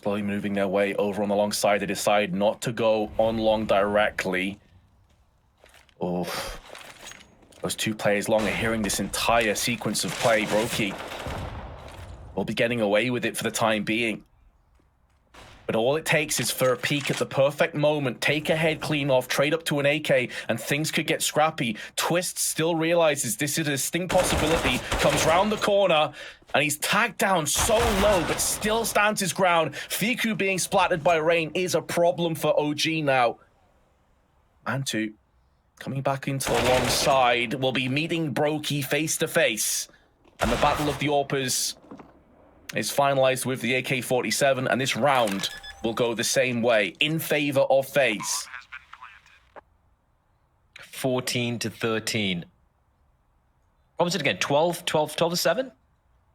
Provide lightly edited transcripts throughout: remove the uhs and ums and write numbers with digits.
Slowly moving their way over on the long side. They decide not to go on long directly. Oh, those two players long are hearing this entire sequence of play. Brokey will be getting away with it for the time being. But all it takes is for a peek at the perfect moment, take a head clean off, trade up to an AK, and things could get scrappy. Twist still realizes this is a distinct possibility, comes round the corner, and he's tagged down so low, but still stands his ground. Fiku being splattered by rain is a problem for OG now. Mantu coming back into the long side will be meeting Brokey face to face. And the Battle of the Orpers is finalized with the AK-47, and this round will go the same way in favor of FaZe. 14-13. What was it again? 12 to 7?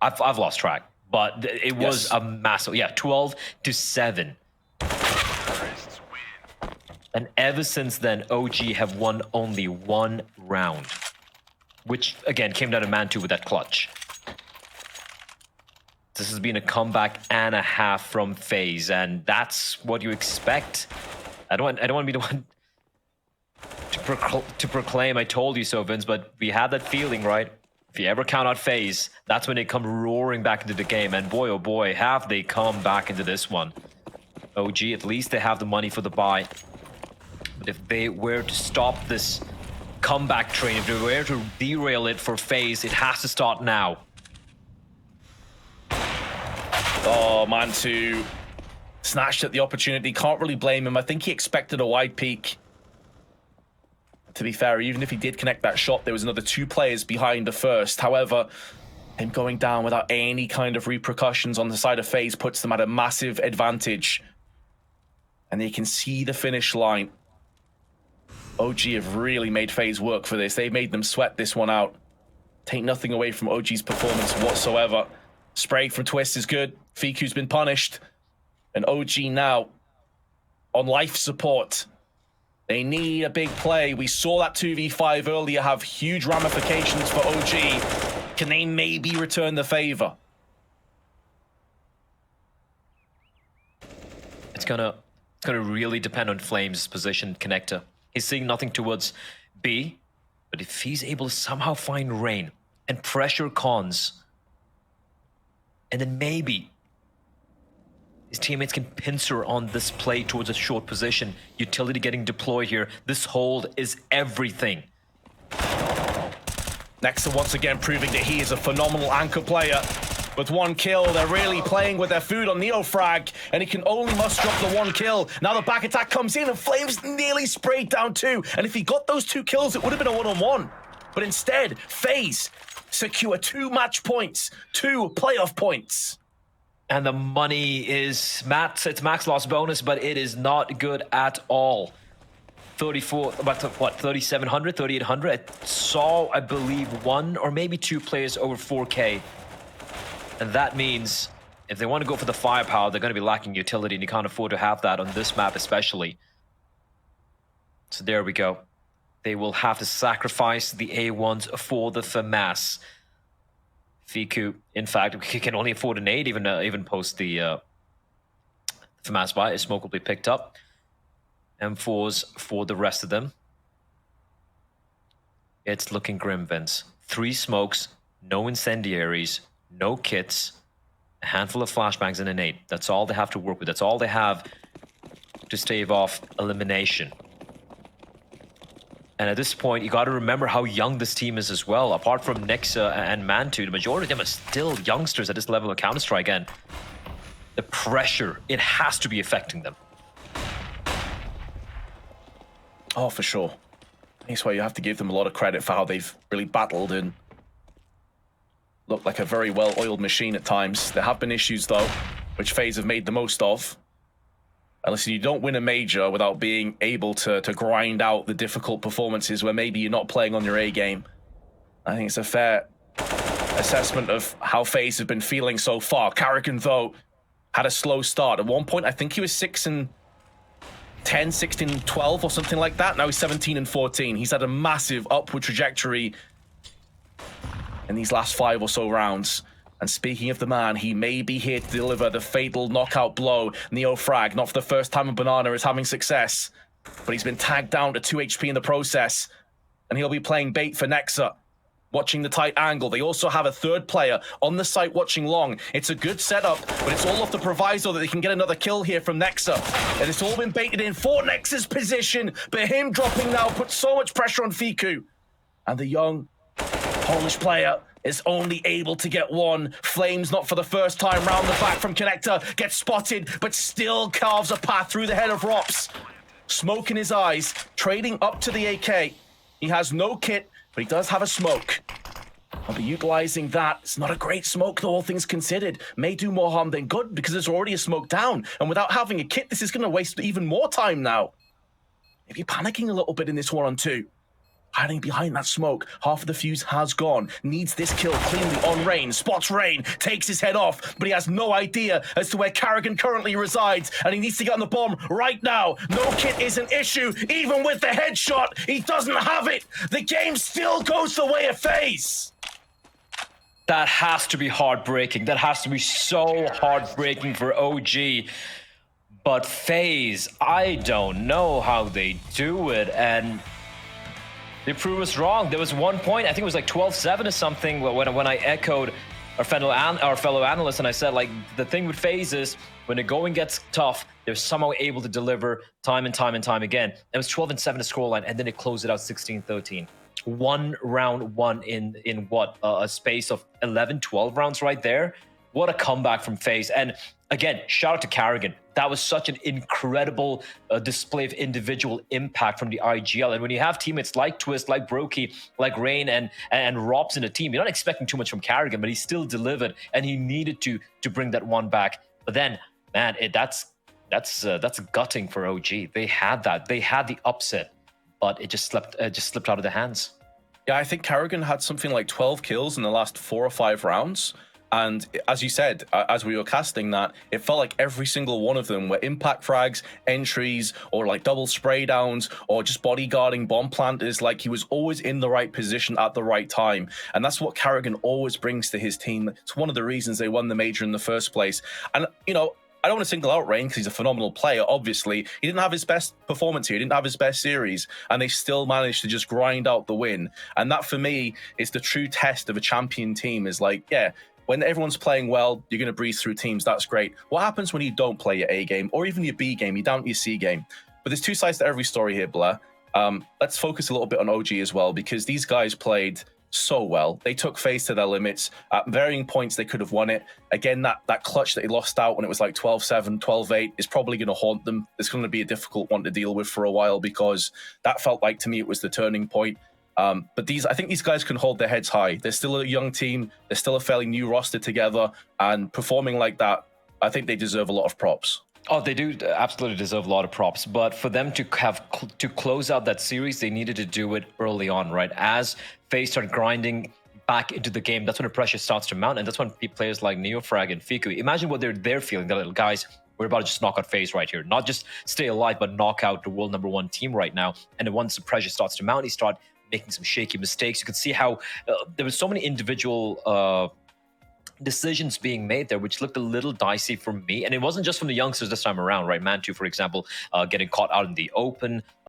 I've lost track, but it was a massive, 12-7. And ever since then, OG have won only one round, which again came down to Mantu with that clutch. This has been a comeback and a half from FaZe, and that's what you expect. I don't want to be the one to proclaim I told you so, Vince, but we had that feeling, right? If you ever count out FaZe, that's when they come roaring back into the game, and boy, oh boy, have they come back into this one. OG, at least they have the money for the buy. But if they were to stop this comeback train, if they were to derail it for FaZe, it has to start now. Oh, Mantu snatched at the opportunity. Can't really blame him. I think he expected a wide peak. To be fair, even if he did connect that shot, there was another two players behind the first. However, him going down without any kind of repercussions on the side of FaZe puts them at a massive advantage. And they can see the finish line. OG have really made FaZe work for this. They've made them sweat this one out. Take nothing away from OG's performance whatsoever. Spray from Twist is good. Fiku's been punished. And OG now on life support. They need a big play. We saw that 2v5 earlier have huge ramifications for OG. Can they maybe return the favor? It's gonna really depend on Flame's position connector. He's seeing nothing towards B, but if he's able to somehow find Rain and pressure Cons, and then maybe his teammates can pincer on this play towards a short position. Utility getting deployed here. This hold is everything. Nexa once again proving that he is a phenomenal anchor player. With one kill, they're really playing with their food on Neofrag, and he can only muster up the one kill. Now the back attack comes in, and Flames nearly sprayed down two. And if he got those two kills, it would have been a one-on-one. But instead, FaZe secure 2 match points, 2 playoff points. And the money is it's max loss bonus, but it is not good at all. 34, about what, 3,700, 3,800? I saw, I believe, 1 or maybe 2 players over 4K. And that means if they want to go for the firepower, they're going to be lacking utility, and you can't afford to have that on this map especially. So there we go. They will have to sacrifice the A1s for the FAMAS. Fiku, in fact, he can only afford an 8 even post the FAMAS buy. His smoke will be picked up. M4s for the rest of them. It's looking grim, Vince. 3 smokes, no incendiaries, no kits, a handful of flashbangs and an 8. That's all they have to work with. That's all they have to stave off elimination. And at this point, you got to remember how young this team is as well. Apart from Nexa and Mantu, the majority of them are still youngsters at this level of Counter-Strike. And the pressure, it has to be affecting them. Oh, for sure. That's why you have to give them a lot of credit for how they've really battled and looked like a very well-oiled machine at times. There have been issues, though, which FaZe have made the most of. And listen, you don't win a major without being able to grind out the difficult performances where maybe you're not playing on your A game. I think it's a fair assessment of how FaZe have been feeling so far. Karrigan, though, had a slow start. At one point, I think he was 6-10, 16-12 or something like that. Now he's 17-14. He's had a massive upward trajectory in these last 5 or so rounds. And speaking of the man, he may be here to deliver the fatal knockout blow. Neo Frag, not for the first time in Banana, is having success. But he's been tagged down to 2 HP in the process. And he'll be playing bait for Nexa, watching the tight angle. They also have a third player on the site watching long. It's a good setup, but it's all off the proviso that they can get another kill here from Nexa. And it's all been baited in for Nexa's position, but him dropping now puts so much pressure on Fiku. And the young Polish player is only able to get one. Flames, not for the first time, round the back from Connector, gets spotted, but still carves a path through the head of Rops. Smoke in his eyes, trading up to the AK. He has no kit, but he does have a smoke. I'll be utilizing that. It's not a great smoke, though, all things considered. May do more harm than good, because there's already a smoke down. And without having a kit, this is going to waste even more time now. Maybe panicking a little bit in this 1-on-2. Hiding behind that smoke. Half of the fuse has gone. Needs this kill cleanly on Rain. Spots Rain. Takes his head off. But he has no idea as to where Carrigan currently resides. And he needs to get on the bomb right now. No kit is an issue. Even with the headshot, he doesn't have it. The game still goes the way of FaZe. That has to be heartbreaking. That has to be so heartbreaking for OG. But FaZe, I don't know how they do it. And they prove us wrong. There was one point, I think it was like 12-7 or something, when I echoed our fellow analyst, and I said, like, the thing with FaZe is when the going gets tough, they're somehow able to deliver time and time and time again. It was 12-7 the scoreline, and then they closed it out 16-13. Round one in what, a space of 11, 12 rounds right there. What a comeback from FaZe. And again, shout out to Carrigan. That was such an incredible display of individual impact from the IGL. And when you have teammates like Twist, like Brokey, like Rain, and Rops in the team, you're not expecting too much from Carrigan, but he still delivered, and he needed to bring that one back. But then, man, that's gutting for OG. They had that. They had the upset, but it just slipped out of their hands. Yeah, I think Carrigan had something like 12 kills in the last 4 or 5 rounds. And as you said, as we were casting that, it felt like every single one of them were impact frags, entries, or like double spray downs, or just bodyguarding bomb planters. Like, he was always in the right position at the right time. And that's what Carrigan always brings to his team. It's one of the reasons they won the major in the first place. And, you know, I don't want to single out Rain because he's a phenomenal player, obviously. He didn't have his best performance here. He didn't have his best series. And they still managed to just grind out the win. And that, for me, is the true test of a champion team, is like, yeah, when everyone's playing well, you're going to breeze through teams. That's great. What happens when you don't play your A game or even your B game? You're down to your C game. But there's 2 sides to every story here, Blair. Let's focus a little bit on OG as well, because these guys played so well. They took FaZe to their limits. At varying points, they could have won it. Again, that clutch that they lost out when it was like 12-7, 12-8 is probably going to haunt them. It's going to be a difficult one to deal with for a while, because that felt like, to me, it was the turning point. But I think these guys can hold their heads high. They're still a young team. They're still a fairly new roster together, and performing like that, I think they deserve a lot of props. Oh, they do absolutely deserve a lot of props. But for them to to close out that series, they needed to do it early on, right? As FaZe started grinding back into the game, that's when the pressure starts to mount, and that's when players like Neofrag and Fiku, imagine what they're feeling. They're like, guys, we're about to just knock out FaZe right here. Not just stay alive, but knock out the world #1 team right now. And then once the pressure starts to mount, they start making some shaky mistakes. You could see how there were so many individual decisions being made there, which looked a little dicey for me. And it wasn't just from the youngsters this time around, right? Mantu, for example, getting caught out in the open.